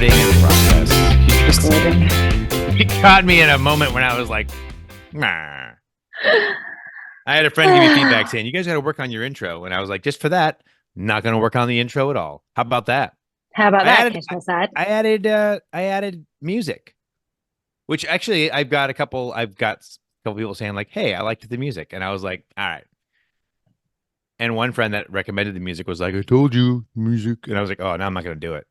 recording in progress. Recording. He caught me in a moment when I was like, nah. I had a friend give me feedback saying, you guys got to work on your intro. And I was like, just for that, not going to work on the intro at all. How about that? How about that? I added music, which actually I've got a couple people saying like, hey, I liked the music. And I was like, all right. And one friend that recommended the music was like, I told you music. And I was like, oh, no, I'm not going to do it.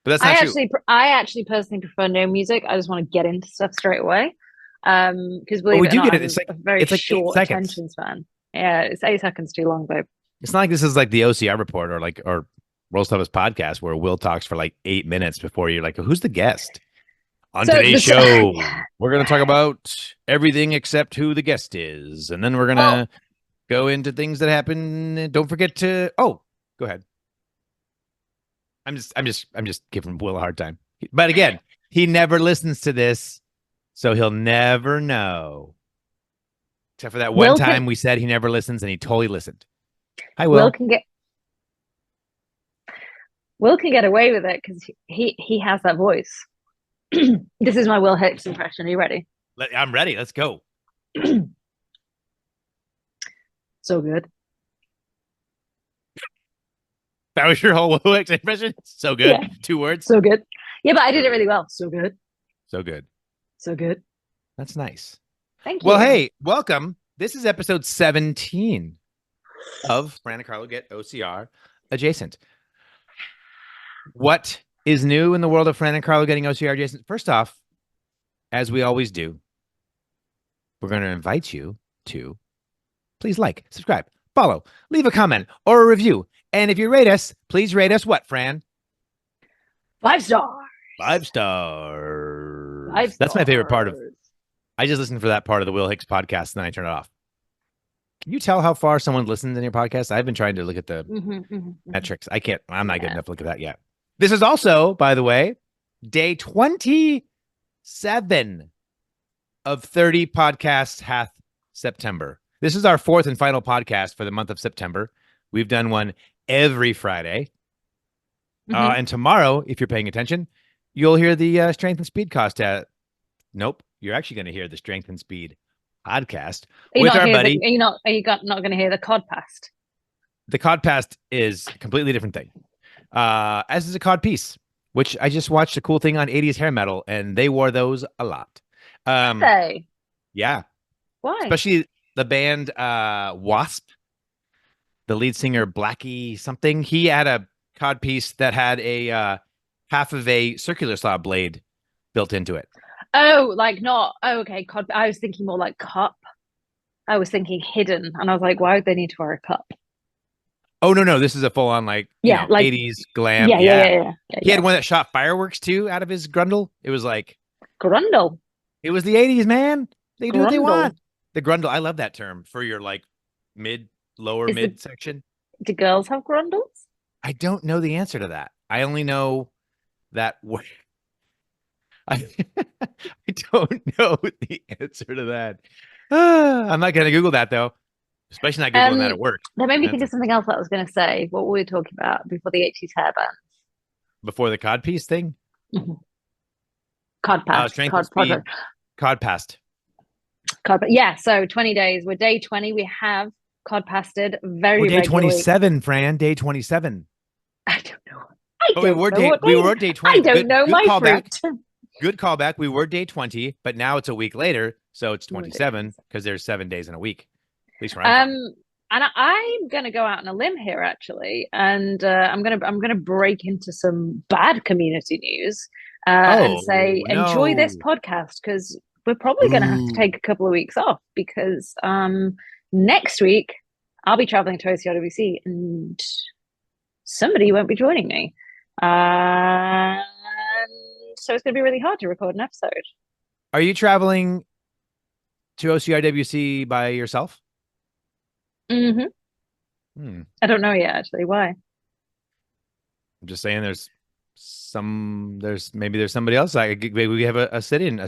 But that's not true. I actually personally prefer no music. I just want to get into stuff straight away. Because believe it or not, it's like a very short attention span. Yeah, it's 8 seconds too long, babe. It's not like this is like the OCR report or World Toughest podcast where Will talks for like 8 minutes before you're like, who's the guest? On today's show, we're going to talk about everything except who the guest is. And then we're going to go into things that happen. Don't forget to, go ahead. I'm just giving Will a hard time. But again, he never listens to this, so he'll never know. Except for that one time we said he never listens, and he totally listened. Hi, Will. Will can get away with it because he has that voice. This is my Will Hicks impression. Are you ready? I'm ready. Let's go. So good. That was your whole Will Hicks impression? So good. Yeah. 2 words. So good. Yeah, but I did it really well. So good. So good. So good. That's nice. Thank you. Well, hey, welcome. This is episode 17 of Fran and Carlo Get OCR Adjacent. What is new in the world of Fran and Carlo getting OCR adjacent? First off, as we always do, we're going to invite you to please like, subscribe, follow, leave a comment or a review. And if you rate us, please rate us what, Fran? 5 stars. 5 stars. That's my favorite part of. I just listen for that part of the Will Hicks podcast, and then I turn it off. Can you tell how far someone listens in your podcast? I've been trying to look at the metrics. I can't. I'm not good enough to look at that yet. This is also, by the way, day 27 of 30 podcasts hath September. This is our 4th and final podcast for the month of September. We've done one every Friday. And tomorrow, if you're paying attention, you'll hear the Strength and Speed cost. Nope, you're actually going to hear the Strength and Speed podcast with our buddy. Are you not going to hear the Codpast? The Codpast is a completely different thing. As is a cod piece, which I just watched a cool thing on 80s hair metal, and they wore those a lot. Hey. Yeah. Why? Especially the band Wasp, the lead singer Blackie something. He had a cod piece that had a half of a circular saw blade built into it. Oh, like not. Oh, okay. Cod. I was thinking more like cup. I was thinking hidden, and I was like, why would they need to wear a cup? Oh no! This is a full on like 80s glam. Yeah. He had one that shot fireworks too out of his grundle. It was like grundle. It was the 80s, man. They do what they want. The grundle. I love that term for your like lower mid section. Do girls have grundles? I don't know the answer to that. I only know that. I don't know the answer to that. I'm not going to Google that though. Especially not Googling that at work. That made me think of something else I was going to say. What were we talking about before the 80s hair bands? Before the cod piece thing? Codpast. Codpast. Yeah, so 20 days. We're day 20. We have codpasted very regularly. Day 27, Fran. Day 27. I don't know. We were day 20. I don't know my fruit. Good callback. We were day 20, but now it's a week later, so it's 27 because there's 7 days in a week. At least and I'm gonna go out on a limb here actually, and I'm gonna break into some bad community news and say enjoy this podcast because we're probably gonna have to take a couple of weeks off because next week I'll be traveling to OCRWC and somebody won't be joining me, and so it's gonna be really hard to record an episode. Are you traveling to OCRWC by yourself? I don't know yet, actually. Why? I'm just saying there's maybe there's somebody else. Maybe we have a sit-in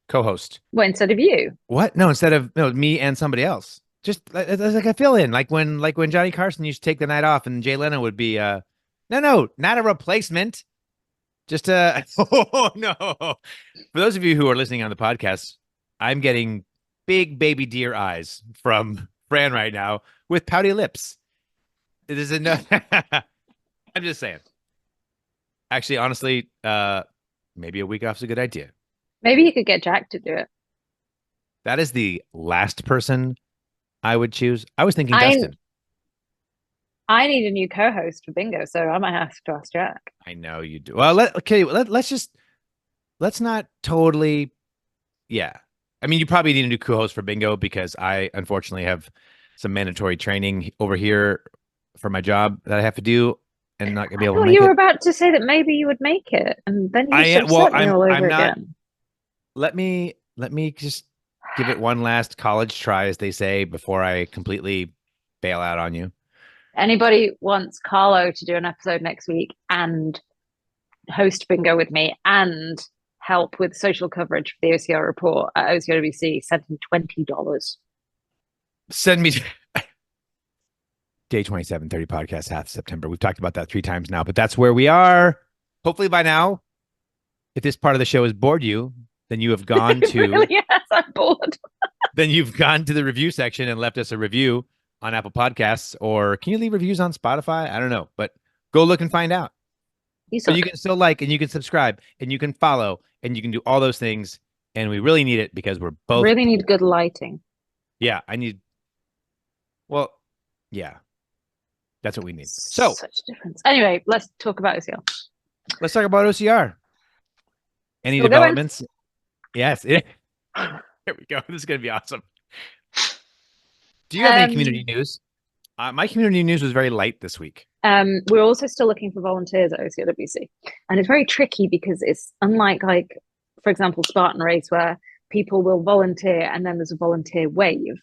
co-host. What, instead of you? What? No, instead of me and somebody else. Just like a fill-in, like when Johnny Carson used to take the night off and Jay Leno would be no, not a replacement. Just oh no. For those of you who are listening on the podcast, I'm getting big baby deer eyes from Fran right now with pouty lips. It is enough. I'm just saying. Actually, honestly, maybe a week off is a good idea. Maybe you could get Jack to do it. That is the last person I would choose. I was thinking I Dustin. I need a new co-host for bingo, so I might have to ask Jack. I know you do. Well, let's not totally. Yeah. I mean, you probably need a new co-host for bingo because I unfortunately have some mandatory training over here for my job that I have to do and not gonna be I able to thought make you were it. about to say that maybe you would make it, and then you I just am well, upset me all over I'm not. again. Let me just give it one last college try, as they say, before I completely bail out on you. Anybody wants Carlo to do an episode next week and host bingo with me and help with social coverage for the OCR report at OCRWC, send him $20. Send me day 27, 30 podcast, half September. We've talked about that 3 times now, but that's where we are. Hopefully by now, if this part of the show has bored you, then you have gone to really, yes, I'm bored. then you've gone to the review section and left us a review on Apple Podcasts, or can you leave reviews on Spotify? I don't know, but go look and find out. But you can still like and you can subscribe and you can follow and you can do all those things. And we really need it because we're both really need good lighting. Yeah, I need. Well, yeah, that's what we need. So such a difference. Anyway, let's talk about OCR. Let's talk about OCR. Any Still developments? Going? Yes. Here we go. This is going to be awesome. Do you have any community news? My community news was very light this week. We're also still looking for volunteers at OCRWC. And it's very tricky because it's unlike, like, for example, Spartan Race, where people will volunteer and then there's a volunteer wave.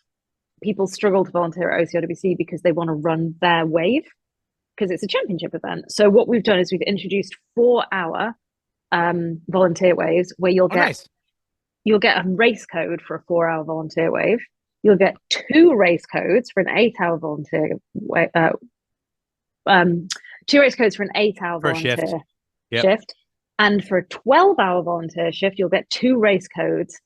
People struggle to volunteer at OCRWC because they want to run their wave because it's a championship event. So what we've done is we've introduced 4-hour volunteer waves where you'll get a race code for a 4-hour volunteer wave. You'll get 2 race codes for an 8-hour volunteer wave. 2 race codes for an 8-hour volunteer shift. And for a 12-hour volunteer shift, you'll get 2 race codes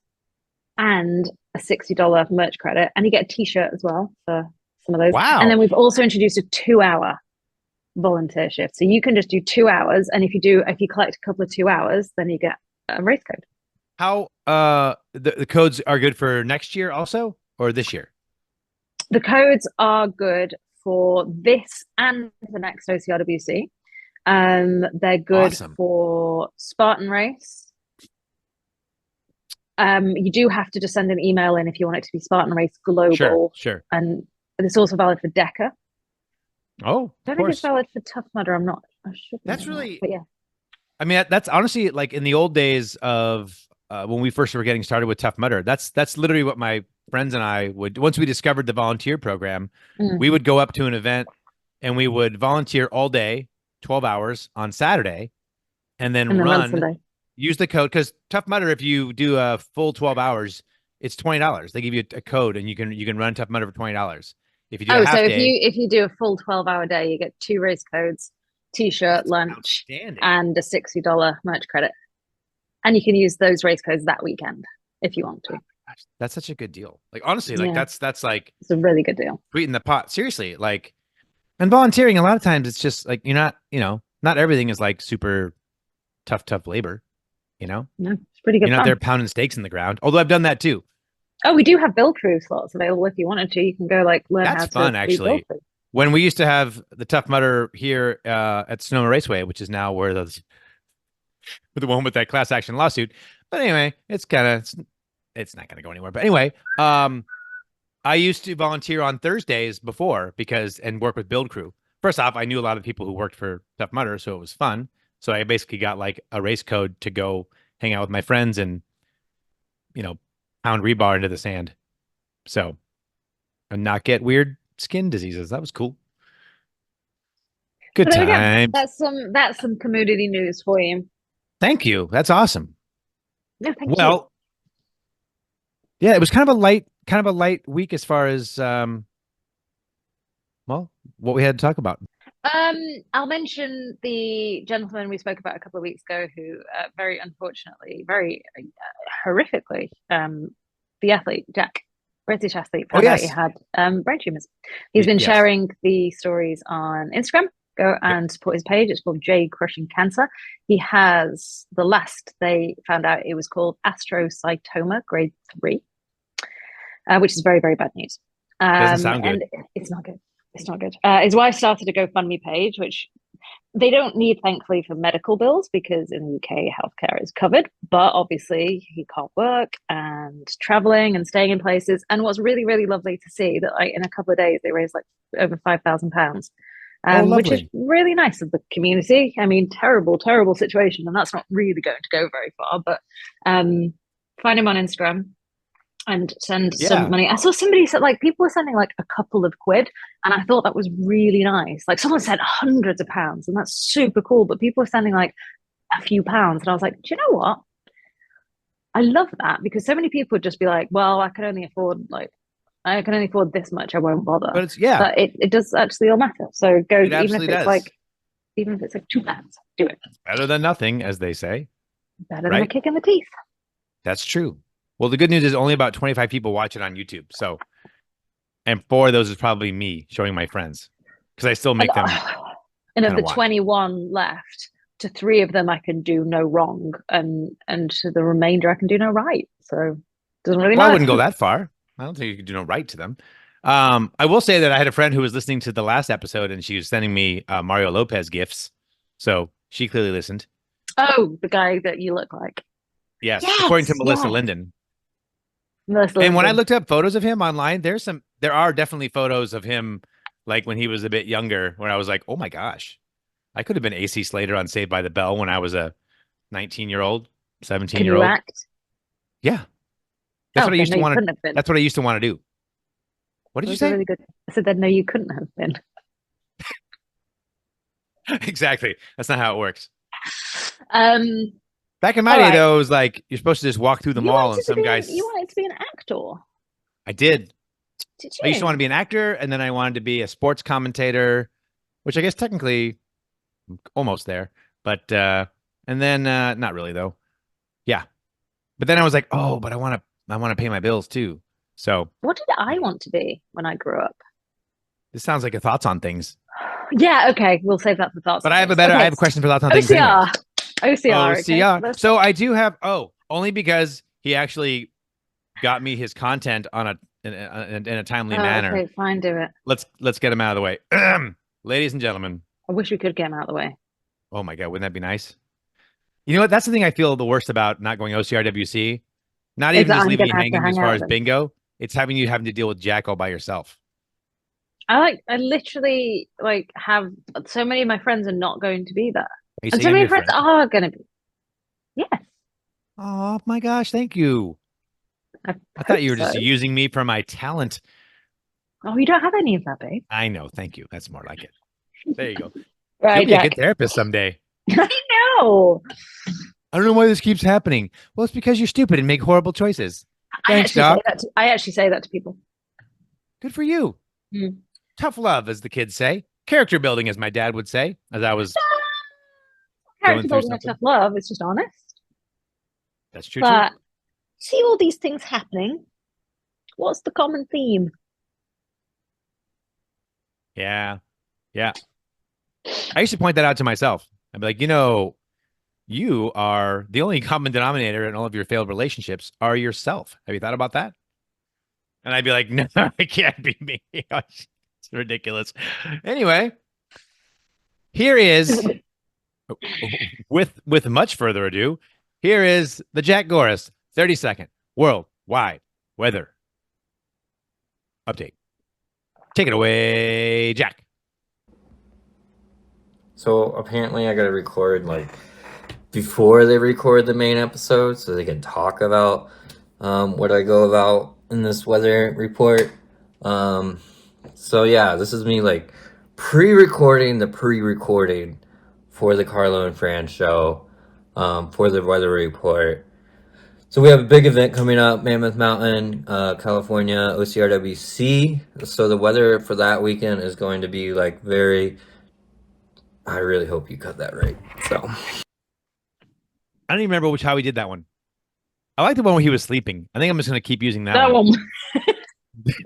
and a $60 merch credit. And you get a t-shirt as well for some of those. Wow. And then we've also introduced a 2-hour volunteer shift. So you can just do 2 hours. And if you collect a couple of 2 hours, then you get a race code. How the codes are good for next year also, or this year? The codes are good for this and the next OCRWC. They're good for Spartan Race. You do have to just send an email in if you want it to be Spartan Race Global. Sure. And it's also valid for DECA. Oh, I don't think it's valid for Tough Mudder. I'm not. That's really. But yeah. I mean, that's honestly like in the old days of when we first were getting started with Tough Mudder. That's literally what my friends and I would. Once we discovered the volunteer program, we would go up to an event and we would volunteer all day, 12 hours on Saturday, and then run. Use the code because Tough Mudder, if you do a full 12 hours, it's $20. They give you a code and you can run Tough Mudder for $20. If you do if you do a full 12-hour day, you get 2 race codes, t-shirt, lunch, and a $60 merch credit. And you can use those race codes that weekend if you want to. That's such a good deal. Like honestly, like that's like it's a really good deal. Sweeten the pot. Seriously, like and volunteering a lot of times it's just like not everything is like super tough labor. No, it's pretty good. You're not there pounding stakes in the ground. Although I've done that too. Oh, we do have build crew slots available if you wanted to. You can go learn how to. That's fun, actually. When we used to have the Tough Mudder here at Sonoma Raceway, which is now where the one with that class action lawsuit. But anyway, it's not going to go anywhere. But anyway, I used to volunteer on Thursdays before and work with build crew. First off, I knew a lot of people who worked for Tough Mudder, so it was fun. So I basically got like a race code to go hang out with my friends and, pound rebar into the sand. So, and not get weird skin diseases. That was cool. Good time. That's some community news for you. Thank you. That's awesome. Yeah, thank you. Yeah, it was kind of a light week as far as what we had to talk about. I'll mention the gentleman we spoke about a couple of weeks ago who, very unfortunately, very horrifically, the athlete, Jack, British athlete, Oh found out he yes. had brain tumors. He's been Yes. sharing the stories on Instagram. Go Yep. and support his page. It's called J Crushing Cancer. He has the last they found out it was called astrocytoma grade 3, which is very, very bad news. Doesn't sound And good. it's not good. It's not good. His wife started a GoFundMe page, which they don't need, thankfully, for medical bills because in the UK, healthcare is covered. But obviously, he can't work and traveling and staying in places. And what's really, really lovely to see that, like, in a couple of days, they raised like over £5,000, Oh, which is lovely. really nice of the community. I mean, terrible, terrible situation, and that's not really going to go very far. But find him on Instagram and send some Yeah. money. I saw somebody said like people were sending like a couple of quid, and I thought that was really nice. Like someone sent hundreds of pounds, and that's super cool. But people were sending like a few pounds, and I was like, do you know what? I love that because so many people would just be like, well, I can only afford this much. I won't bother. But yeah, But it does actually all matter. So go it absolutely does. even if it's like £2, do it. Better than nothing, as they say, Better than a right? kick in the teeth. That's true. Well, the good news is only about 25 people watch it on YouTube. So, and 4 of those is probably me showing my friends because I still And, make them and of kind of the watch. 21 left, to 3 of them I can do no wrong, and to the remainder I can do no right. So it doesn't really Well, I wouldn't matter. go that far. I don't think you could do no right to them. I will say that I had a friend who was listening to the last episode and she was sending me Mario Lopez gifts. So she clearly listened. Oh, the guy that you look like. Yes, according to Yes, Melissa yes. Linden. Melissa And when I Linden. looked up photos of him online, there are definitely photos of him like when he was a bit younger, where I was like, oh my gosh, I could have been AC Slater on Saved by the Bell when I was a 19-year-old, 17 Can year you old. act? Yeah, that's Oh, what I then used no, to you want to. couldn't have been. That's what I used to want to do. What That did you was a say? really good. I said then no, you couldn't have been. Exactly. That's not how it works. Um. Back in my All day, right. though, it was like you're supposed to just walk through the mall and some You guys. wanted to be an actor. I did. Did I used to want to you? be an actor, and then I wanted to be a sports commentator, which I guess technically I'm almost there, but and then not really though. Yeah, but then I was like, oh, but I want to pay my bills too. So What did I want to be when I grew up? this sounds like a thoughts on things. Yeah, okay, we'll save that for thoughts But and things. I Okay, have a question for thoughts on things OCR, anyways. OCR. Okay, OCR. let's. So I do have only because he actually got me his content on in a timely manner. Okay, fine, do it. Let's get him out of the way. Ladies and gentlemen. I wish we could get him out of the way. Oh my God, wouldn't that be nice? You know what? That's the thing I feel the worst about not going OCRWC. Not Is even that just I'm leaving gonna you have to hanging as hang far out as with him? bingo. It's having to deal with Jack all by yourself. I literally like have so many of my friends are not going to be there, You and say so I'm many your friends friend. are going to be. Yes, Oh my gosh, thank you. I I thought hope you were just so. using me for my talent. Oh, you don't have any of that, babe. I know, thank you. That's more like it. There you go. You'll Right, be a good Jack. therapist someday. I know. I don't know why this keeps happening. Well, it's because you're stupid and make horrible choices. Thanks, Doc. I actually say that to people. Good for you. Mm. Tough love, as the kids say. Character building, as my dad would say, as I was going Character through building a something. tough love. It's just honest. That's true too. But see all these things happening. What's the common theme? Yeah. Yeah. I used to point that out to myself. I'd be like, you are the only common denominator in all of your failed relationships are yourself. Have you thought about that? And I'd be like, no, it can't be me. It's ridiculous. Anyway, here is with much further ado, here is the Jack Goris 30-second worldwide weather update. Take it away, Jack. So apparently I gotta record like before they record the main episode so they can talk about what I go about in this weather report. So yeah, this is me like pre-recording the pre-recording for the Carlo and Fran show for the weather report. So we have a big event coming up, Mammoth Mountain, California, OCRWC. So the weather for that weekend is going to be like very I really hope you got that right. So I don't even remember how we did that one. I like the one where he was sleeping. I think I'm just going to keep using That one.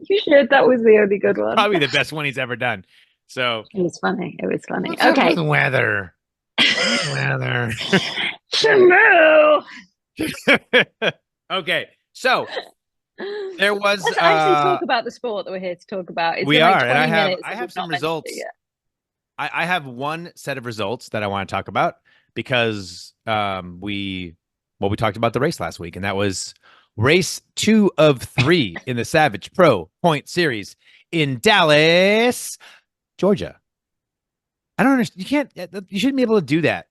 You should. That was the only good one. Probably the best one he's ever done. So it was funny. It was funny. Let's okay. The weather. Weather. Shamu. Okay. So there was. Let's actually talk about the sport that we're here to talk about. It's we been are, like 20 and minutes I have some results. I have one set of results that I want to talk about because we talked about the race last week, and that was race 2 of 3 in the Savage Pro Point Series in Dallas, Georgia. I don't understand. You shouldn't be able to do that.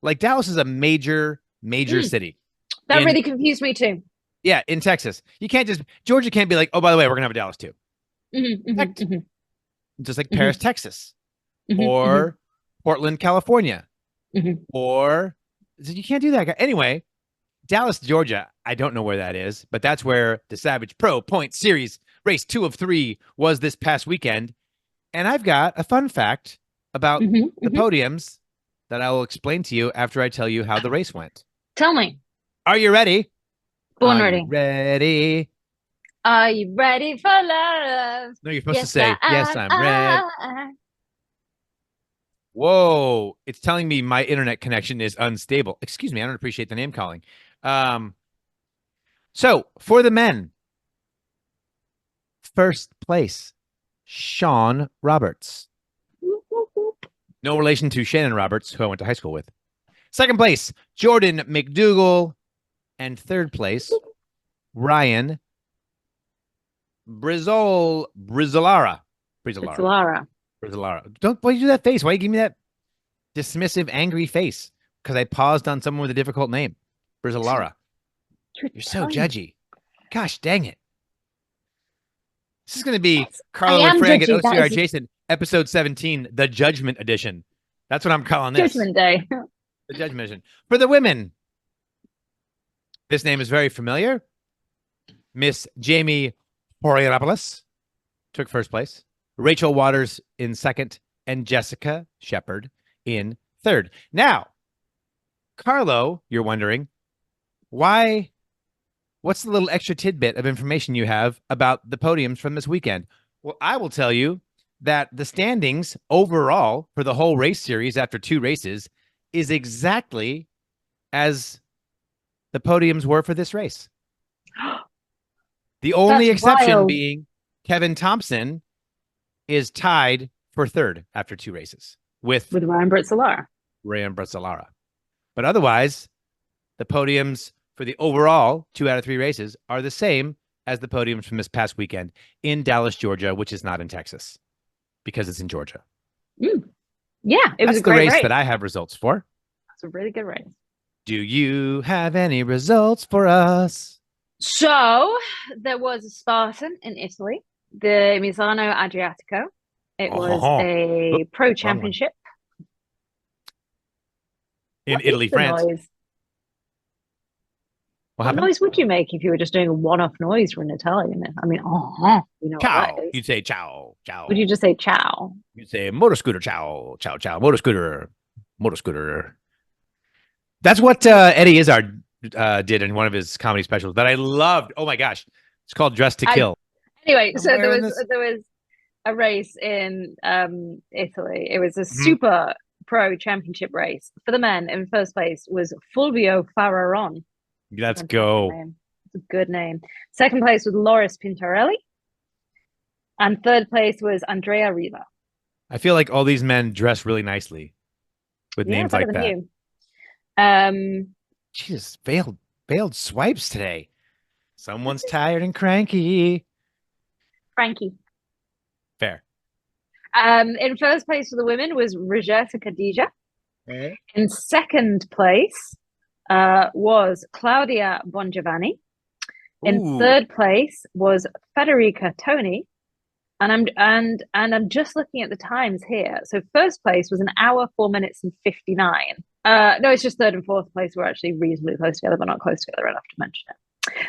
Like, Dallas is a major city. That really confused me too. Yeah, in Texas. You can't Georgia can't be like, oh, by the way, we're going to have a Dallas too. Just like Paris, Texas. Or Portland, California. Or you can't do that. Anyway, Dallas, Georgia, I don't know where that is, but that's where the Savage Pro Point Series race 2 of 3 was this past weekend. And I've got a fun fact about the podiums that I will explain to you after I tell you how the race went. Tell me. Are you ready? Born ready. Ready? Are you ready for love? No, you're supposed to say, yes, I'm ready. Whoa, it's telling me my internet connection is unstable. Excuse me, I don't appreciate the name calling. So for the men, first place, Sean Roberts. No relation to Shannon Roberts, who I went to high school with. Second place, Jordan McDougall. And third place, Ryan Brizolara. Don't, why you do that face? Why you give me that dismissive, angry face? Because I paused on someone with a difficult name. Brizolara. You're so judgy. Gosh dang it. This is going to be Carlo and Fran get OCR Jason, episode 17, the Judgment Edition. That's what I'm calling this. Judgment Day. The Judgment Edition. For the women, this name is very familiar. Miss Jamie Horianopoulos took first place. Rachel Waters in second, and Jessica Shepard in third. Now, Carlo, you're wondering, why? What's the little extra tidbit of information you have about the podiums from this weekend? Well, I will tell you that the standings overall for the whole race series after 2 races is exactly as the podiums were for this race. The only exception being Kevin Thompson is tied for third after 2 races with Ryan Brizolara. But otherwise, the podiums for the overall 2 out of 3 races are the same as the podiums from this past weekend in Dallas, Georgia, which is not in Texas because it's in Georgia. Yeah, it was a great race that I have results for. It's a really good race. Do you have any results for us? So there was a Spartan in Italy, the Misano Adriatico. It was a pro championship. In Italy, France. What noise would you make if you were just doing a one-off noise for an Italian? I mean, you know, ciao. You'd say ciao, ciao. Would you just say ciao? You'd say motor scooter, ciao, ciao, ciao, motor scooter, motor scooter. That's what Eddie Izzard did in one of his comedy specials that I loved. Oh my gosh, it's called Dressed to Kill. Anyway, so there was a race in Italy. It was a super pro championship race for the men. In first place was Fulvio Fararon. Let's go. It's a good name. Second place was Loris Pintarelli. And third place was Andrea Riva. I feel like all these men dress really nicely with names like that. Jesus, failed swipes today. Someone's tired and cranky. Frankie. Fair. In first place for the women was Rogerta Khadija. Okay. In second place was Claudia Bongiovanni. In third place was Federica Toni. And I'm just looking at the times here. So first place was 1 hour, 4 minutes and 59. No, it's just third and fourth place were actually reasonably close together, but not close together enough to mention it.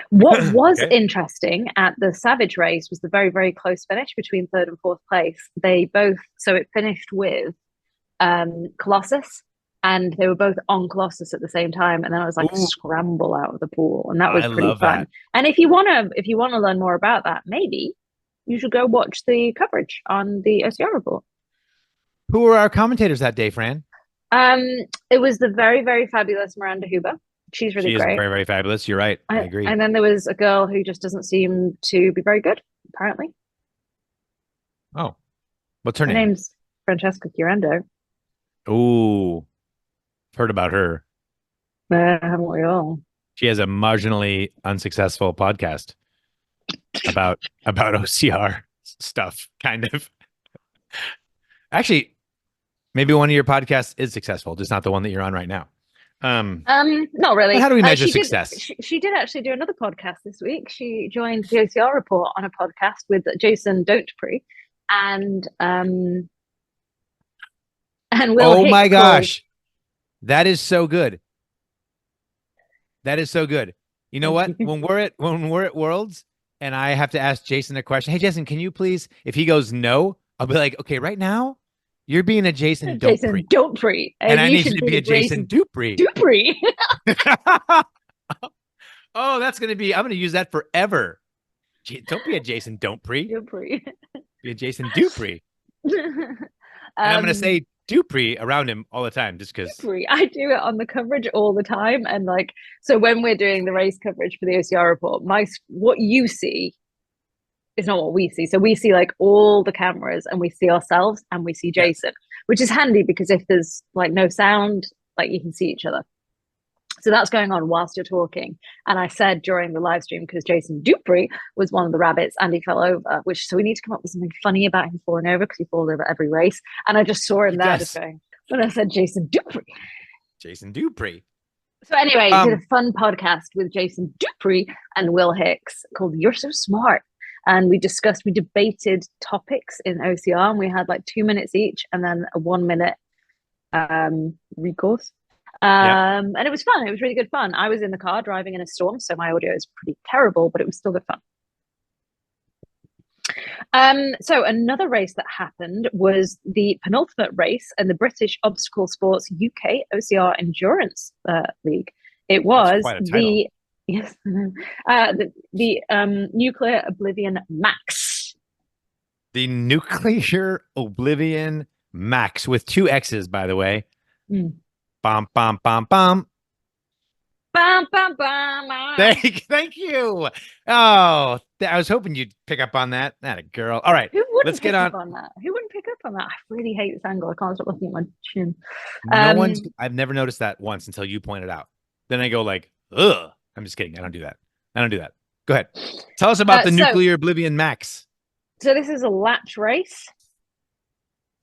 What was interesting at the Savage race was the very, very close finish between third and fourth place. So it finished with Colossus, and they were both on Colossus at the same time, and then I was like scramble out of the pool, and that was pretty fun. That. And if you wanna learn more about that, maybe you should go watch the coverage on the OCR report. Who were our commentators that day, Fran? It was the very, very fabulous Miranda Huber. She's really great. She is very, very fabulous. You're right. I agree. And then there was a girl who just doesn't seem to be very good, apparently. Oh, what's her name? Her name's Francesca Curando. Ooh, heard about her. Haven't we all? She has a marginally unsuccessful podcast about OCR stuff, kind of. Actually, maybe one of your podcasts is successful, just not the one that you're on right now. Not really. How do we measure success? She did actually do another podcast this week. She joined the OCR report on a podcast with Jason Dontpree and Will. Oh my gosh, that is so good. That is so good. You know what? when we're at Worlds and I have to ask Jason a question, hey Jason, can you please? If he goes no, I'll be like, okay, right now you're being a Jason Dontpree, and I need you to be a Jason Dupree. Oh, that's gonna be. I'm gonna use that forever. Don't be a Jason Dontpree. Be a Jason Dupree. And I'm gonna say Dupree around him all the time, just because. I do it on the coverage all the time, and like, so when we're doing the race coverage for the OCR report, what you see is not what we see. So we see like all the cameras, and we see ourselves, and we see Jason, which is handy because if there's like no sound, like you can see each other. So that's going on whilst you're talking. And I said during the live stream, because Jason Dupree was one of the rabbits and he fell over, so we need to come up with something funny about him falling over because he falls over every race. And I just saw him there just going, when I said Jason Dupree. Jason Dupree. So anyway, did a fun podcast with Jason Dupree and Will Hicks called You're So Smart. And we debated topics in OCR, and we had like 2 minutes each and then a 1 minute recourse. And it was fun. It was really good fun. I was in the car driving in a storm, so my audio is pretty terrible, but it was still good fun. So another race that happened was the penultimate race in the British Obstacle Sports UK OCR Endurance League. It was the Nuclear Oblivion Max. The Nuclear Oblivion Max with 2 X's, by the way. Bum, bum, bum, bum. Bum, bum, bum. Thank you. Oh, I was hoping you'd pick up on that. Not a girl. All right, let's get on that. Who wouldn't pick up on that? I really hate this angle. I can't stop looking at my chin. I've never noticed that once until you pointed out. Then I go like, ugh. I'm just kidding. I don't do that. Go ahead. Tell us about the Nuclear Oblivion Max. So this is a latch race.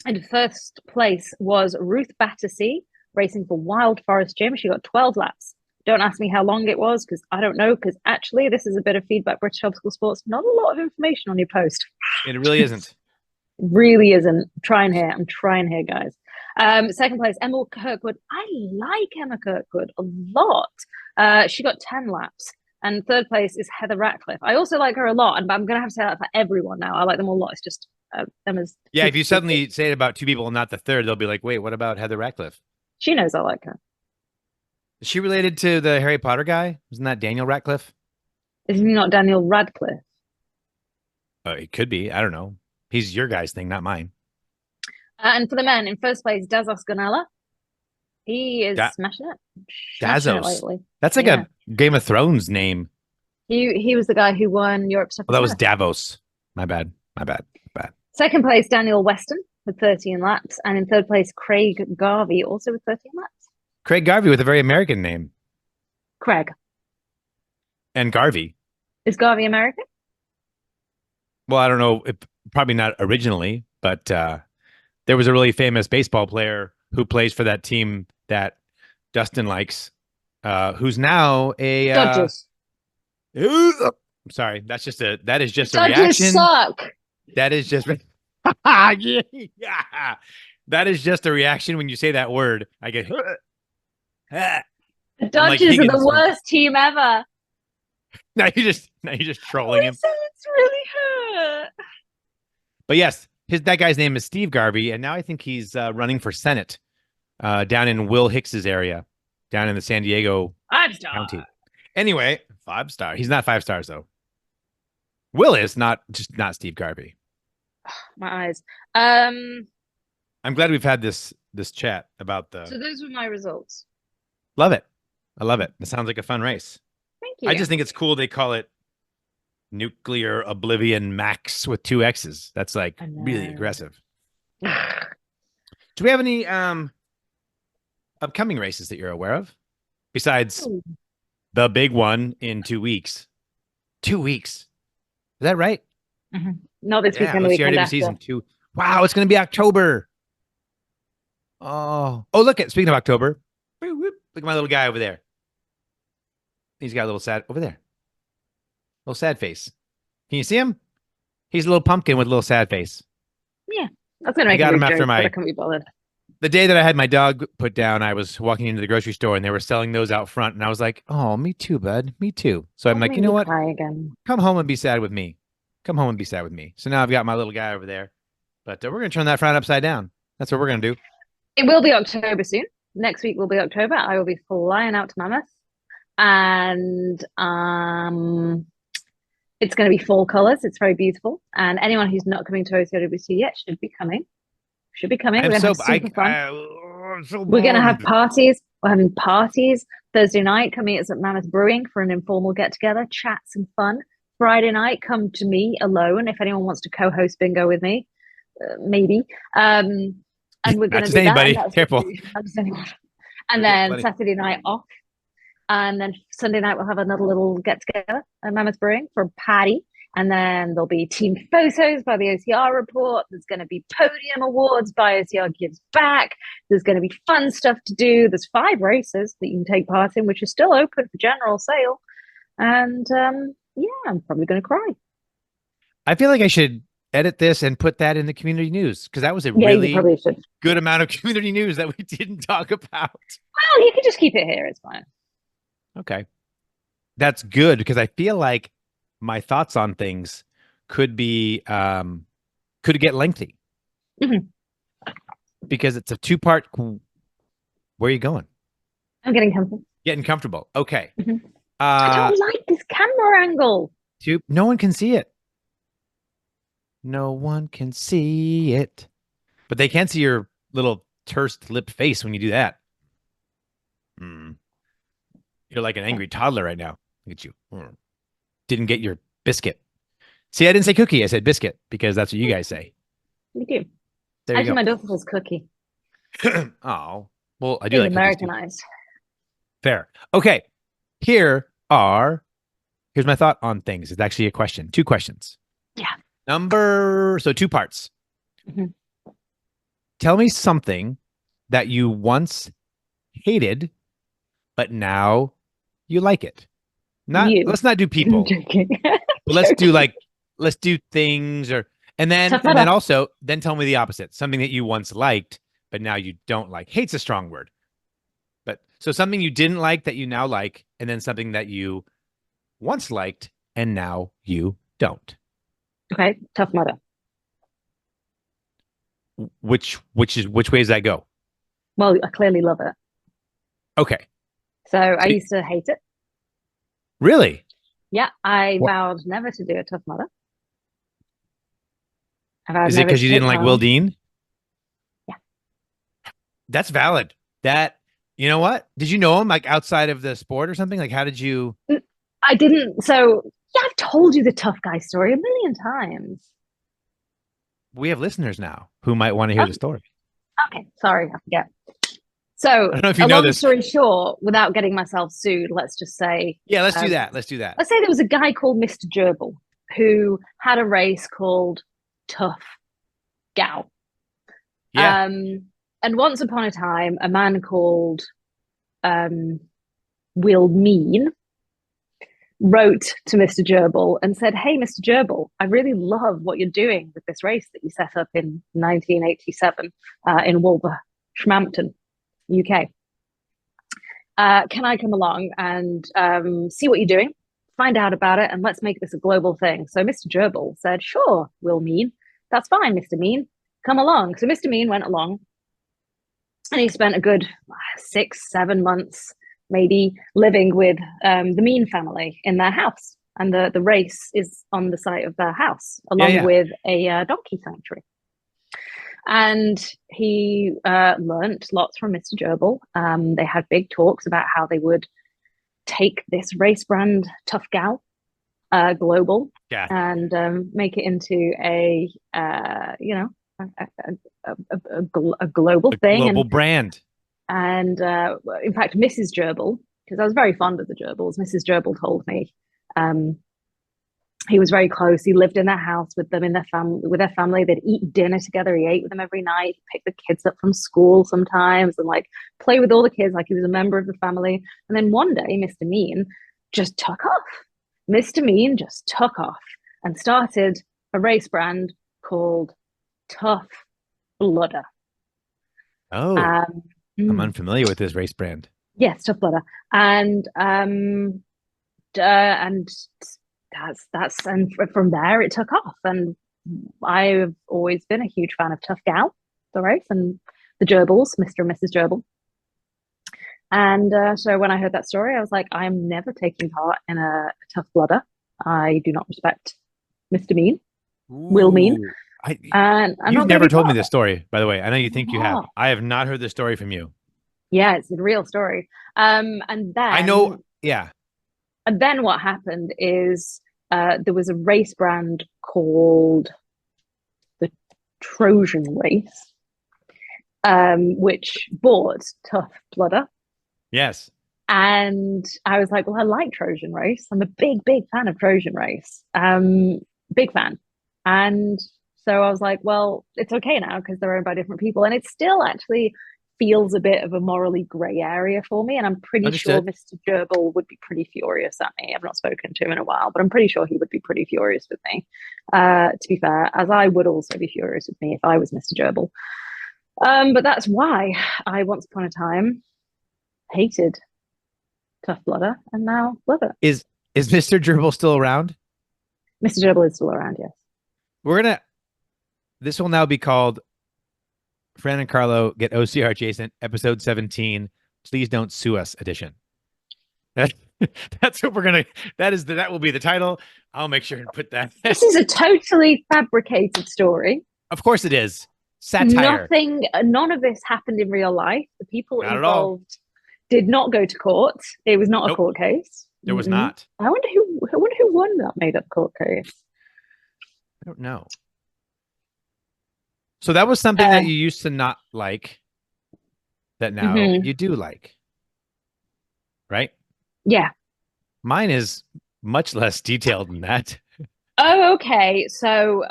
And first place was Ruth Battersea, racing for Wild Forest Gym. She got 12 laps. Don't ask me how long it was, because I don't know, because actually this is a bit of feedback, British Obstacle Sports. Not a lot of information on your post. It really isn't. Really isn't. I'm trying here, guys. Second place, Emma Kirkwood. I like Emma Kirkwood a lot. She got 10 laps. And third place is Heather Ratcliffe. I also like her a lot, and I'm going to have to say that for everyone now. I like them a lot. It's just Emma's. Yeah, if you suddenly say it about 2 people and not the third, they'll be like, wait, what about Heather Ratcliffe? She knows I like her. Is she related to the Harry Potter guy? Isn't that Daniel Radcliffe? Isn't he not Daniel Radcliffe? It could be. I don't know. He's your guy's thing, not mine. And for the men, in first place, Dazos Ganella. He is smashing it. Dazos. That's like a Game of Thrones name. He was the guy who won Europe Stuff. Well, that was Davos. My bad. Second place, Daniel Weston with 13 laps. And in third place, Craig Garvey, also with 13 laps. Craig Garvey with a very American name. Craig. And Garvey. Is Garvey American? Well, I don't know. Probably not originally, but there was a really famous baseball player who plays for that team that Dustin likes, who's now a Dodgers. I'm sorry. That is just a Dodgers reaction. Suck. That is just yeah. That is just a reaction when you say that word. I get the Dodgers are the worst team ever. Now you're just trolling him. So it's really hurt. But yes, that guy's name is Steve Garvey, and now I think he's running for Senate down in Will Hicks's area, down in the San Diego County. Anyway, 5-star. He's not 5 stars though. Will is not Steve Garvey. My eyes. I'm glad we've had this chat about the. So those were my results. Love it. I love it. It sounds like a fun race. Thank you. I just think it's cool they call it Nuclear Oblivion Max with 2 X's. That's like really aggressive. Do we have any upcoming races that you're aware of besides the big one in 2 weeks? 2 weeks. Is that right? Mm-hmm. Not this weekend. The weekend after. Season 2. Wow, it's going to be October. Oh, look at speaking of October. Look at my little guy over there. He's got a little sad over there. Little sad face. Can you see him? He's a little pumpkin with a little sad face. Yeah, that's gonna make I got him after I can't be bothered. The day that I had my dog put down, I was walking into the grocery store and they were selling those out front, and I was like, "Oh, me too, bud. Me too." So I'm like, you know what? Again. Come home and be sad with me. Come home and be sad with me. So now I've got my little guy over there, but we're gonna turn that front upside down. That's what we're gonna do. It will be October soon. Next week will be October. I will be flying out to Mammoth, and it's going to be fall colors. It's very beautiful, and anyone who's not coming to OCRWC yet should be coming. We're going to have super fun. We're going to have parties. We're having parties Thursday night. Coming at Mammoth Brewing for an informal get together, chats and fun. Friday night, come to me alone if anyone wants to co-host bingo with me, maybe. And we're going to do anybody. That. Careful. And then Saturday night off. And then Sunday night, we'll have another little get-together at Mammoth Brewing for a party. And then there'll be team photos by the OCR report. There's going to be podium awards by OCR Gives Back. There's going to be fun stuff to do. There's 5 races that you can take part in, which are still open for general sale. And yeah, I'm probably going to cry. I feel like I should edit this and put that in the community news, because that was a really good amount of community news that we didn't talk about. Well, you can just keep it here. It's fine. Okay. That's good, because I feel like my thoughts on things could get lengthy. Mm-hmm. Because it's a 2-part. Where are you going? I'm getting comfortable. Getting comfortable. Okay. Mm-hmm. I don't like this camera angle. No one can see it. No one can see it. But they can see your little tersed lip face when you do that. You're like an angry toddler right now. Look at you. Didn't get your biscuit. See, I didn't say cookie. I said biscuit, because that's what you guys say. You do. Actually, my daughter says cookie. Oh. Well, I do like Americanized. Fair. Okay. Here's my thought on things. It's actually a question. 2 questions. Yeah. 2 parts. Mm-hmm. Tell me something that you once hated, but now you like it. Let's not do people. But let's do things, and then also tell me the opposite. Something that you once liked, but now you don't like. Hate's a strong word. But so something you didn't like that you now like, and then something that you once liked and now you don't. Okay, Tough Mudder. Which way does that go? Well, I clearly love it. Okay. So I used to hate it. Really? Yeah, I vowed never to do a Tough Mudder. Is it because you didn't like Will Dean? Yeah. That's valid. You know what? Did you know him like outside of the sport or something? Like, how did you? I didn't. So yeah, I've told you the tough guy story a million times. We have listeners now who might want to hear the story. Okay, sorry, I forget. So I don't know if you know this. Long story short, without getting myself sued, let's just say. Yeah, let's do that. Let's say there was a guy called Mr. Gerbil who had a race called Tough Gal. Yeah. And once upon a time, a man called Will Mean wrote to Mr. Gerbil and said, "Hey, Mr. Gerbil, I really love what you're doing with this race that you set up in 1987 in Wolverhampton, UK. Can I come along and see what you're doing, find out about it, and let's make this a global thing?" So Mr. Gerbil said, "Sure, Will Mean, that's fine, Mr. Mean. Come along. So Mr. Mean went along, and he spent a good 6-7 months maybe living with the Mean family in their house. And the race is on the site of their house, along with a donkey sanctuary. And he learnt lots from Mr. Gerbil. They had big talks about how they would take this race brand Tough Gal global and make it into a global thing, global brand. And in fact, Mrs. Gerbil, because I was very fond of the Gerbils, Mrs. Gerbil told me he was very close. He lived in their house with them, with their family. They'd eat dinner together. He ate with them every night. He'd pick the kids up from school sometimes and like play with all the kids like he was a member of the family. And then one day, Mr. Mean just took off. Mr. Mean just took off and started a race brand called Tough Blooder. Oh, I'm unfamiliar with this race brand. Yes, Tough Blooder. And from there it took off. And I've always been a huge fan of Tough Gal, the race, and the Gerbils, Mr. and Mrs. Gerbil. And so when I heard that story, I was like, I'm never taking part in a Tough Blooder. I do not respect Mr. Mean, Will Mean. You've never told me this story, by the way. I know you think you have. I have not heard this story from you. Yeah, it's a real story. And then I know, yeah. And then what happened is there was a race brand called the Trojan Race, which bought Tough Blooder. Yes. And I was like, well, I like Trojan Race. I'm a big, big fan of Trojan Race. Big fan. And so I was like, well, it's okay now because they're owned by different people. And it still actually feels a bit of a morally grey area for me. And I'm pretty sure Mr. Gerbil would be pretty furious at me. I've not spoken to him in a while, but I'm pretty sure he would be pretty furious with me, to be fair, as I would also be furious with me if I was Mr. Gerbil. But that's why I once upon a time hated Tough Blooder and now love it. Is Mr. Gerbil still around? Mr. Gerbil is still around, yes. This will now be called Fran and Carlo Get OCR Adjacent, episode 17. Please don't sue us edition. That's what that will be the title. I'll make sure and put that. This is a totally fabricated story. Of course it is. Satire. None of this happened in real life. The people involved did not go to court. It was not a court case. There was not. I wonder who won that made up court case. I don't know. So that was something that you used to not like that now you do like. Right? Yeah. Mine is much less detailed than that. Oh, okay. So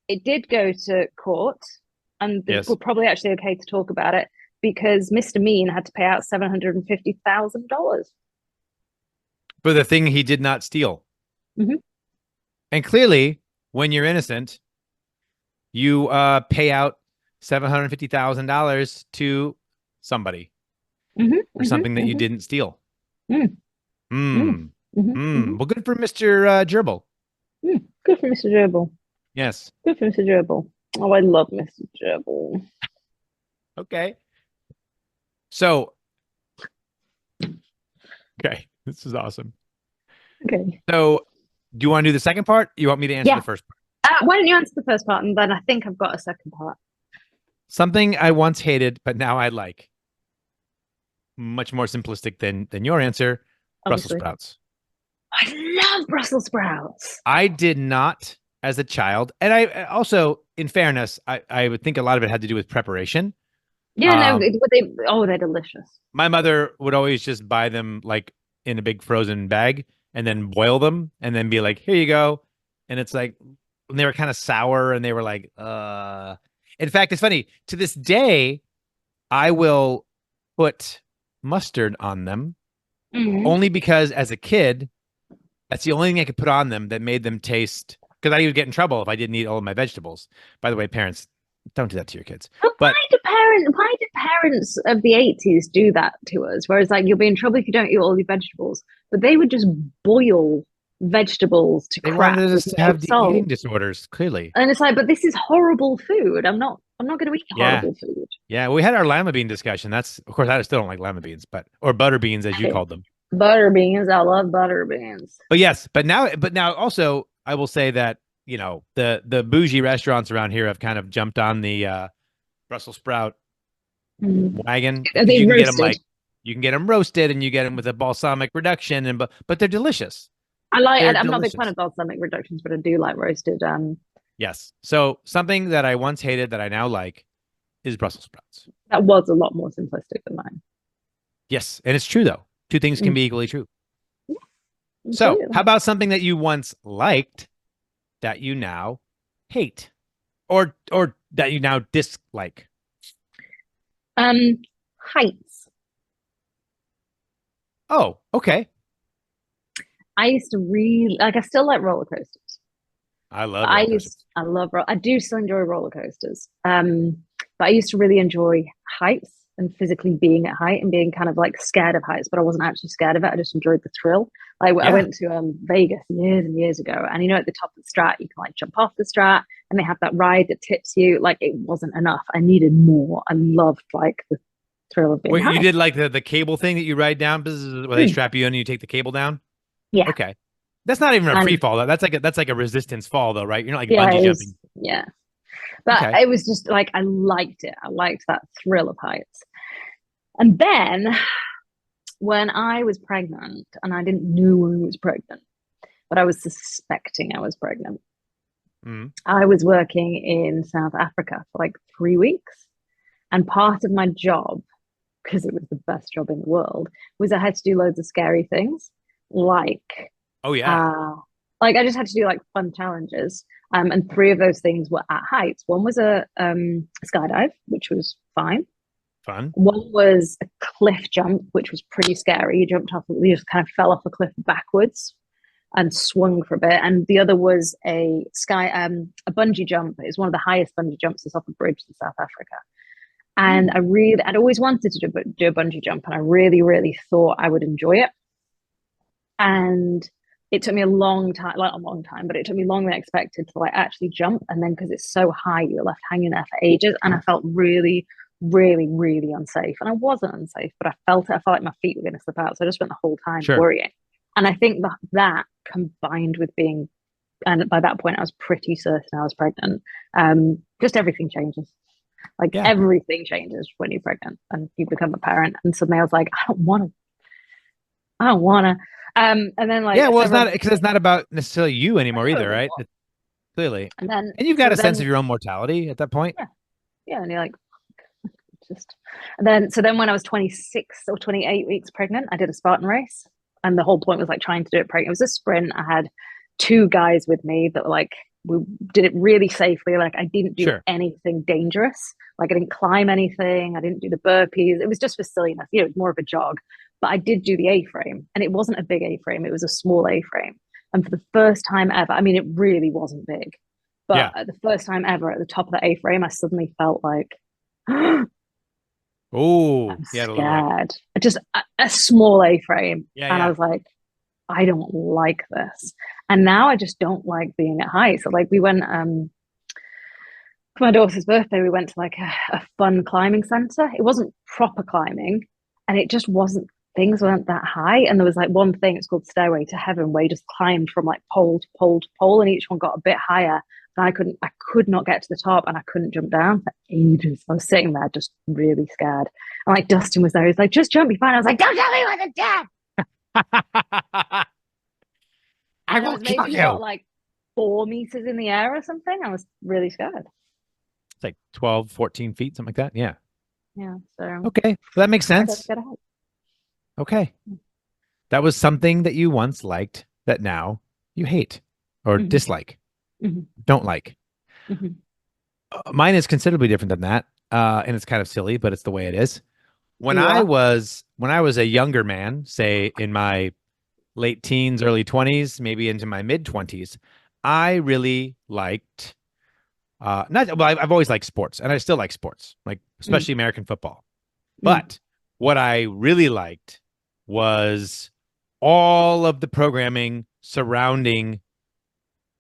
it did go to court, and we're probably actually okay to talk about it because Mr. Mean had to pay out $750,000 for the thing he did not steal. Mm-hmm. And clearly, when you're innocent, you pay out $750,000 to somebody for something that you didn't steal. Well, good for Mr. Gerbil. Good for Mr. Gerbil. Yes. Good for Mr. Gerbil. Oh, I love Mr. Gerbil. Okay. So, okay, this is awesome. Okay. So, do you want to do the second part? You want me to answer the first part? Why don't you answer the first part, and then I think I've got a second part. Something I once hated, but now I like. Much more simplistic than your answer. Obviously. Brussels sprouts. I love Brussels sprouts. I did not as a child. And I also, in fairness, I would think a lot of it had to do with preparation. Yeah, they're delicious. My mother would always just buy them like in a big frozen bag and then boil them and then be like, here you go. And it's like, they were kind of sour and they were like, In fact, it's funny. To this day, I will put mustard on them only because as a kid, that's the only thing I could put on them that made them taste, because I would get in trouble if I didn't eat all of my vegetables. By the way, parents, don't do that to your kids. But why did parents of the 80s do that to us? Whereas like you'll be in trouble if you don't eat all your vegetables, but they would just boil vegetables to They crap wanted us with to no have the salt. eating disorders, clearly. And it's like, but this is horrible food. I'm not going to eat Yeah. horrible food. Yeah, we had our lima bean discussion. That's, of course, I still don't like lima beans, or butter beans as you Hey, called them. butter beans. I love butter beans. But yes, but now also I will say that, the bougie restaurants around here have kind of jumped on the Brussels sprout wagon, Are because they you can get them roasted? you can get them roasted, and you get them with a balsamic reduction, but they're delicious. I'm They're not a big fan delicious. of balsamic reductions, but I do like roasted. Yes. So something that I once hated that I now like is Brussels sprouts. That was a lot more simplistic than mine. Yes, and it's true though. Two things can Mm. be equally true. Yeah, So, absolutely. how about something that you once liked that you now hate, or that you now dislike? Heights. Oh, okay. I used to really like. I still like roller coasters. I love roller coasters. I do still enjoy roller coasters. But I used to really enjoy heights and physically being at height and being kind of like scared of heights, but I wasn't actually scared of it. I just enjoyed the thrill. I Yeah. went to Vegas years and years ago, and at the top of the strat, you can like jump off the strat, and they have that ride that tips you. Like it wasn't enough. I needed more. I loved like the thrill of being Wait, high. you did like the cable thing that you ride down, where they strap you in and you take the cable down? Yeah. Okay. That's not even a free And fall. That's like a resistance fall though, right? You're not like yeah, bungee jumping. yeah. But Okay. it was just like I liked it. I liked that thrill of heights. And then when I was pregnant, and I didn't know I was pregnant, but I was suspecting I was pregnant. Mm. I was working in South Africa for like 3 weeks. And part of my job, because it was the best job in the world, was I had to do loads of scary things. Oh yeah. Like I just had to do like fun challenges. And 3 of those things were at heights. One was a skydive, which was fine. Fun. One was a cliff jump, which was pretty scary. You just kind of fell off a cliff backwards and swung for a bit. And the other was a bungee jump. It's one of the highest bungee jumps. It's off a bridge in South Africa. And I'd always wanted to do a bungee jump, and I really, really thought I would enjoy it. And it took me a long time, but it took me longer than I expected to like actually jump. And then because it's so high, you're left hanging there for ages. And I felt really, really, really unsafe. And I wasn't unsafe, but I felt like my feet were going to slip out. So I just spent the whole time worrying. And I think that combined with being, and by that point I was pretty certain I was pregnant, just everything changes. Like everything changes when you're pregnant and you become a parent. And suddenly I was like, I don't want to. And then like, well, it's not, because it's not about necessarily you anymore either, right? Clearly. And you've got a sense of your own mortality at that point. Yeah. And you're like, just, and then when I was 26 or 28 weeks pregnant, I did a Spartan race. And the whole point was like trying to do it pregnant. It was a sprint. I had 2 guys with me that were like, we did it really safely. Like I didn't do anything dangerous. Like I didn't climb anything. I didn't do the burpees. It was just for silliness. It was more of a jog. But I did do the A-frame, and it wasn't a big A-frame. It was a small A-frame. And for the first time ever, I mean, it really wasn't big. But at the first time ever, at the top of the A-frame, I suddenly felt like, oh, I'm scared. Just a small A-frame. And I was like, I don't like this. And now I just don't like being at height. So like we went, for my daughter's birthday, we went to like a fun climbing center. It wasn't proper climbing, and it just wasn't, things weren't that high. And there was like one thing, it's called Stairway to Heaven, where you just climbed from like pole to pole to pole, and each one got a bit higher. And I could not get to the top, and I couldn't jump down for ages. I was sitting there just really scared. And like Dustin was there, he was like, just jump, be fine. I was like, don't tell me what to do. I will kill you. Like 4 meters in the air or something. I was really scared. It's like 12, 14 feet, something like that. Yeah. Yeah. So okay, well, that makes sense. Okay, that was something that you once liked that now you hate or dislike, don't like. Mine is considerably different than that, and it's kind of silly, but it's the way it is. When I was a younger man, say in my late teens, early 20s, maybe into my mid 20s, I really liked I've always liked sports, and I still like sports, like especially American football. But what I really liked was all of the programming surrounding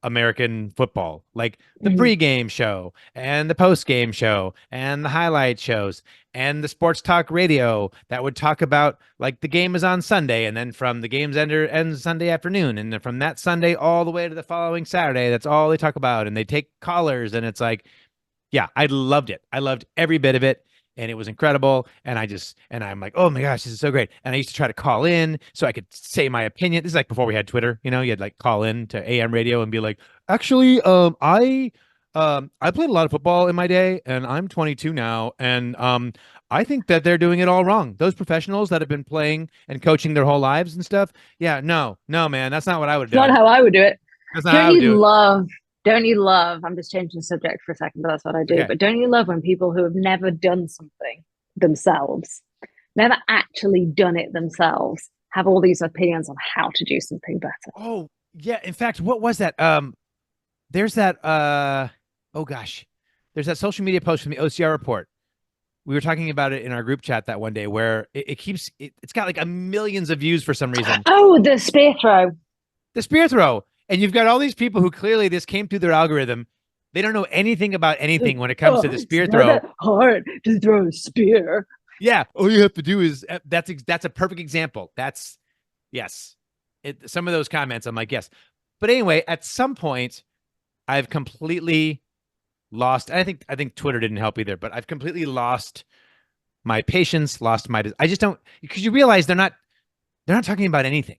American football, like the pregame show and the postgame show and the highlight shows and the sports talk radio that would talk about like the game is on Sunday, and then from the game's ends Sunday afternoon, and then from that Sunday all the way to the following Saturday, that's all they talk about, and they take callers, and it's like, yeah, I loved it. I loved every bit of it. And it was incredible. And I'm like, oh my gosh, this is so great. And I used to try to call in so I could say my opinion. This is like before we had Twitter, you had like call in to AM radio and be like, actually, I played a lot of football in my day, and I'm 22 now. And I think that they're doing it all wrong. Those professionals that have been playing and coaching their whole lives and stuff. Yeah, no, man, that's not what I would do. Not how I would do it. That's not how I would do it. Don't you love, I'm just changing the subject for a second, but that's what I do. Okay. But don't you love when people who have never done something themselves, never actually done it themselves, have all these opinions on how to do something better? Oh, yeah. In fact, what was that? There's that, oh gosh, there's that social media post from the OCR report. We were talking about it in our group chat that one day where it's got like millions of views for some reason. Oh, the spear throw. The spear throw. And you've got all these people who clearly this came through their algorithm. They don't know anything about anything when it comes to the spear throw. It's not that hard to throw a spear. Yeah. All you have to do is that's a perfect example. Yes. Some of those comments, I'm like, yes. But anyway, at some point, I've completely lost. I think Twitter didn't help either, but I've completely lost my patience, I just don't, because you realize they're not talking about anything,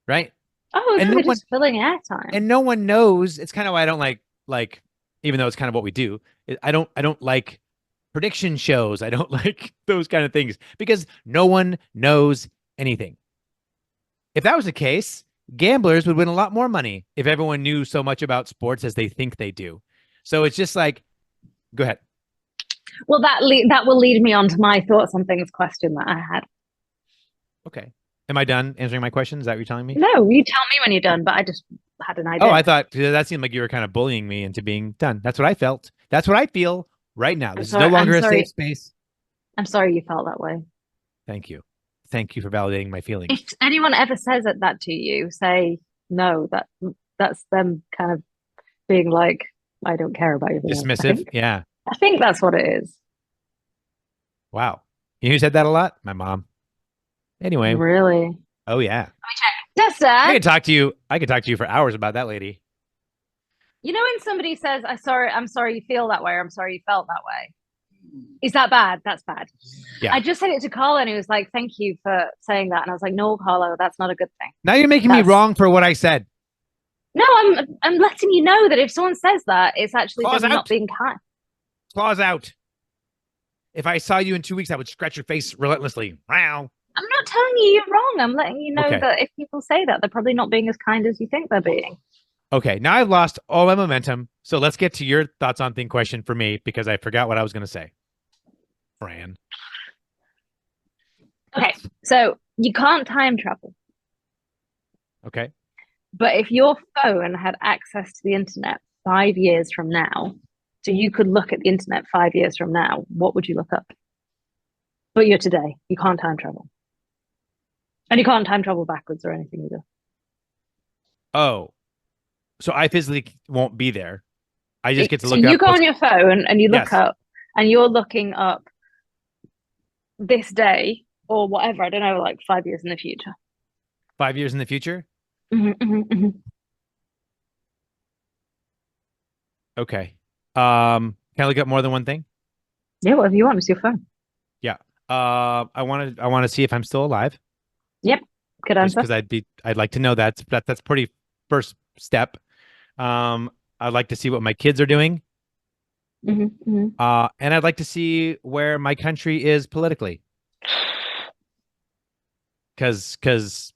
right? Oh, and they're just filling airtime. And no one knows. It's kind of why I don't like, even though it's kind of what we do. I don't like prediction shows. I don't like those kind of things because no one knows anything. If that was the case, gamblers would win a lot more money if everyone knew so much about sports as they think they do. So it's just like, go ahead. Well, that will lead me on to my thoughts on things question that I had. Okay. Am I done answering my question? Is that what you're telling me? No, you tell me when you're done, but I just had an idea. Oh, I thought that seemed like you were kind of bullying me into being done. That's what I felt. That's what I feel right now. This is no longer a safe space. I'm sorry you felt that way. Thank you. Thank you for validating my feelings. If anyone ever says that to you, say no. That's them kind of being like, I don't care about you. Dismissive. Yeah. I think that's what it is. Wow. You know who said that a lot? My mom. Anyway. Really? Oh yeah. Let me check. That's sad. I could talk to you for hours about that lady. You know when somebody says, I'm sorry you feel that way, or I'm sorry you felt that way. Is that bad? That's bad. Yeah. I just said it to Carlo and he was like, thank you for saying that. And I was like, no, Carlo, that's not a good thing. Now you're making me wrong for what I said. No, I'm letting you know that if someone says that, it's actually not being kind. Claws out. If I saw you in 2 weeks, I would scratch your face relentlessly. Wow. I'm not telling you you're wrong. I'm letting you know that if people say that, they're probably not being as kind as you think they're being. Okay, now I've lost all my momentum. So let's get to your thoughts on thing question for me, because I forgot what I was going to say. Fran. Okay, so you can't time travel. Okay. But if your phone had access to the internet 5 years from now, so you could look at the internet 5 years from now, what would you look up? But you're today. You can't time travel. And you can't time travel backwards or anything either. Oh. So I physically won't be there. I just get to look up. So you go on your phone and you look up, and you're looking up this day or whatever, I don't know, like 5 years in the future. 5 years in the future? Okay. Can I look up more than one thing? Yeah, whatever you want. It's your phone. Yeah. I want to see if I'm still alive. Yep. Good answer. Because I'd like to know that's pretty first step. I'd like to see what my kids are doing. And I'd like to see where my country is politically. Cause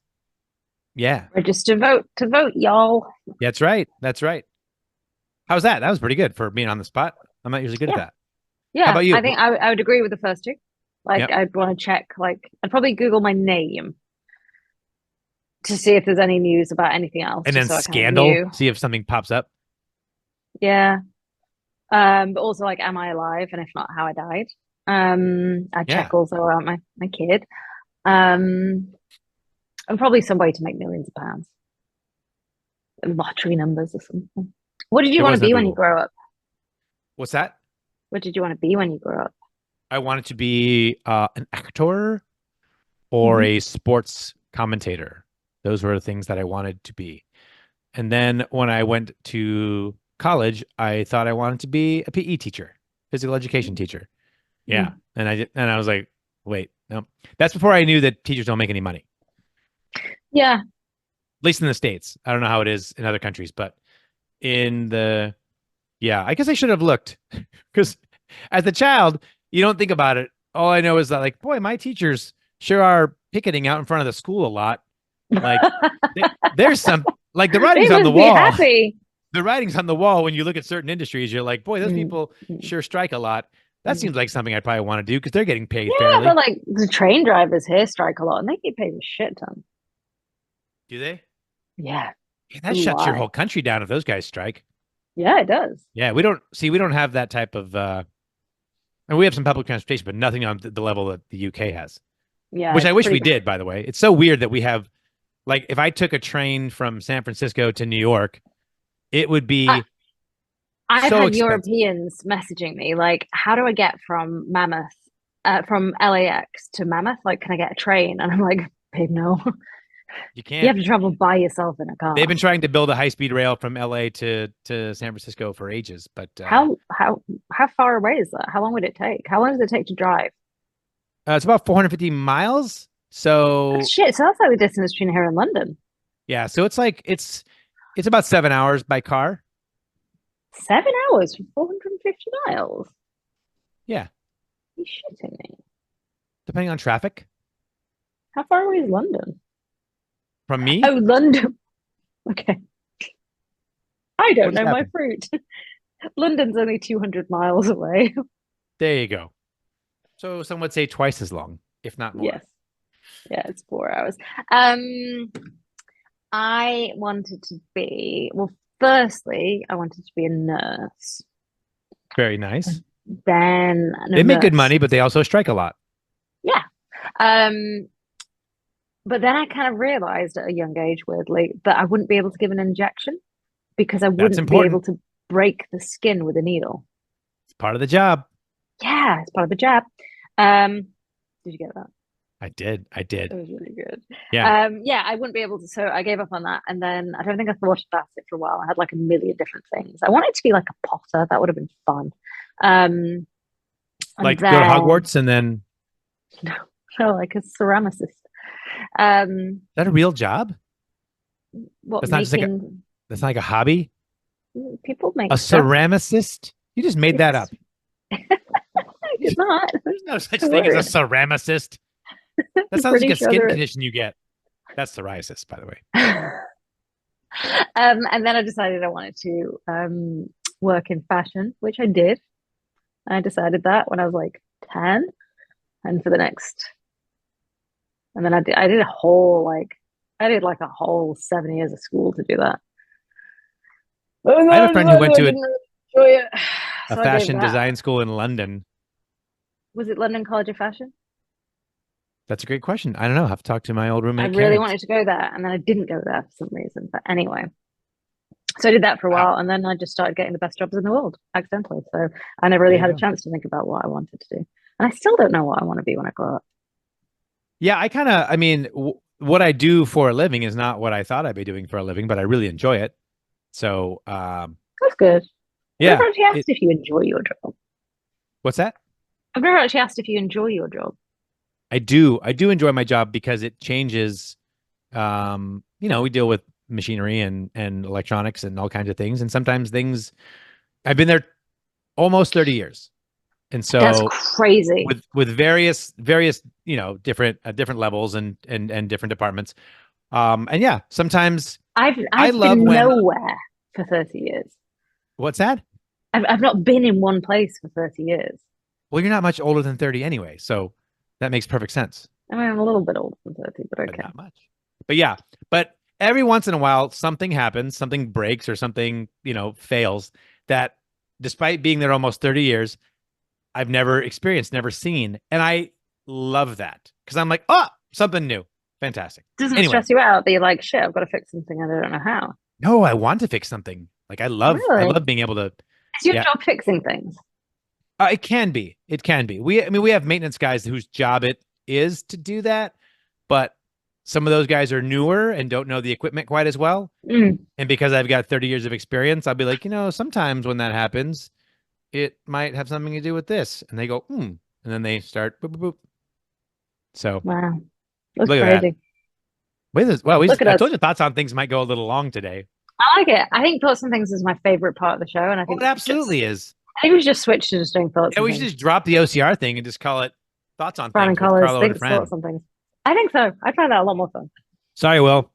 yeah. Register to vote, y'all. That's right. How's that? That was pretty good for being on the spot. I'm not usually good at that. Yeah. How about you? I think I would agree with the first two. Like, I'd want to check, I'd probably Google my name to see if there's any news about anything else. And then scandal, see if something pops up. Yeah. But also, am I alive? And if not, how I died. I'd check also about my kid. And probably some way to make millions of pounds. lottery numbers or something. What did you want to be when you grow up? What's that? What did you want to be when you grew up? I wanted to be an actor or a sports commentator. Those were the things that I wanted to be. And then when I went to college, I thought I wanted to be a PE teacher, physical education teacher. Yeah. And I was like, wait, no. That's before I knew that teachers don't make any money. Yeah. At least in the States. I don't know how it is in other countries, but I guess I should have looked because as a child, you don't think about it. All I know is that, like, boy, my teachers sure are picketing out in front of the school a lot. Like, there's some, like, the writing's on the wall. Happy. The writing's on the wall when you look at certain industries. You're like, boy, those people sure strike a lot. That seems like something I'd probably want to do because they're getting paid fairly. But like the train drivers here strike a lot and they get paid a shit ton. Do they? Yeah. That shuts your whole country down if those guys strike. Yeah, it does. Yeah, we don't have that type of and we have some public transportation, but nothing on the level that the UK has. Yeah. Which I wish we did, by the way. It's so weird that we have, like, if I took a train from San Francisco to New York, it would be I've had Europeans messaging me like, how do I get from from LAX to Mammoth? Like, can I get a train? And I'm like, babe, no. You can't. You have to travel by yourself in a car. They've been trying to build a high-speed rail from LA to San Francisco for ages, but how far away is that? How long would it take? How long does it take to drive? It's about 450 miles. So shit. So that's like the distance between here and London. Yeah. So it's like it's about 7 hours by car. 7 hours for 450 miles. Yeah. You're shitting me. Depending on traffic. How far away is London? From me? Oh, London. Okay. I don't know my fruit. London's only 200 miles away. There you go. So some would say twice as long, if not more. Yes. Yeah, it's 4 hours. I wanted to be, firstly, I wanted to be a nurse. Very nice. Then they make good money, but they also strike a lot. Yeah. But then I kind of realized at a young age, weirdly, that I wouldn't be able to give an injection because I wouldn't be able to break the skin with a needle. It's part of the job. Yeah, it's part of the job. Did you get that? I did. It was really good. Yeah. I wouldn't be able to. So I gave up on that. And then I don't think I thought about it for a while. I had like a million different things. I wanted to be like a potter. That would have been fun. Like go to Hogwarts and then. No, like a ceramicist. Is that a real job? What? That's not that's not like a hobby. People make a ceramicist. You just made that up. It's not. There's no such thing as a ceramicist. That sounds like a skin condition you get. That's psoriasis, by the way. And then I decided I wanted to work in fashion, which I did. I decided that when I was like 10, and for the next. And then I did a whole a whole 7 years of school to do that. I have a friend who went to a fashion design school in London. Was it London College of Fashion? That's a great question. I don't know. I have to talk to my old roommate. I really wanted to go there, and then I didn't go there for some reason. But anyway, so I did that for a while, and then I just started getting the best jobs in the world accidentally. So I never really had a chance to think about what I wanted to do, and I still don't know what I want to be when I grow up. Yeah, I mean, what I do for a living is not what I thought I'd be doing for a living, but I really enjoy it. So that's good. Yeah. I've never actually asked if you enjoy your job. What's that? I've never actually asked if you enjoy your job. I do enjoy my job because it changes. We deal with machinery and electronics and all kinds of things, and sometimes things. I've been there almost 30 years. And so that's crazy with various different levels and different departments. And yeah, sometimes I've been nowhere for 30 years. What's that? I've not been in one place for 30 years. Well, you're not much older than 30 anyway, so that makes perfect sense. I mean, I'm a little bit older than 30, but okay. But not much. But yeah, but every once in a while something happens, something breaks or something, fails that despite being there almost 30 years, I've never experienced, never seen. And I love that because I'm like, oh, something new. Fantastic. Doesn't stress you out that you're like, shit, I've got to fix something and I don't know how. No, I want to fix something. Like I love being able to. Is your job fixing things? It can be. It can be. We have maintenance guys whose job it is to do that, but some of those guys are newer and don't know the equipment quite as well. And because I've got 30 years of experience, I'll be like, sometimes when that happens, it might have something to do with this. And they go, and then they start boop, boop, boop. So wow, that's look crazy. At that. Wait, I told you thoughts on things might go a little long today. I like it. I think thoughts on things is my favorite part of the show, and I think it absolutely is. I think we should just switch to just doing thoughts. Yeah, we should just drop the OCR thing and just call it thoughts on Fran things. And Carlo thinks thoughts on things. I think so. I find that a lot more fun. Sorry, Will.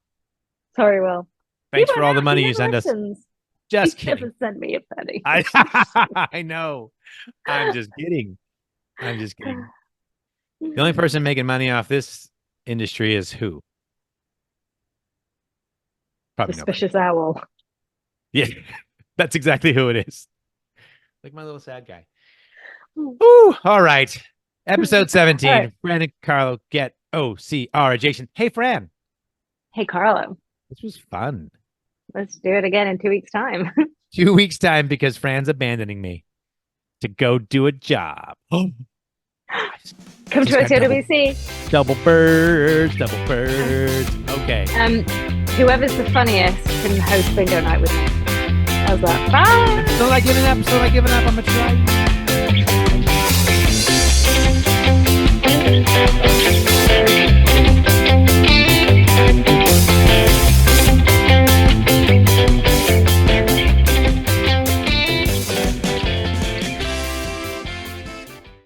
Thanks for all the money you send us. Just kidding. Never send me a penny. I know. I'm just kidding. The only person making money off this industry is who? Probably Suspicious Owl. Yeah, that's exactly who it is. Like my little sad guy. Ooh, all right. Episode 17. Right. Fran and Carlo get OCR adjacent. Hey, Fran. Hey, Carlo. This was fun. Let's do it again in 2 weeks' time. 2 weeks' time because Fran's abandoning me to go do a job. Come to OCR. Double birds. Okay. Whoever's the funniest can host bingo night with me. How's that? Bye. Still not giving up. I'm gonna try.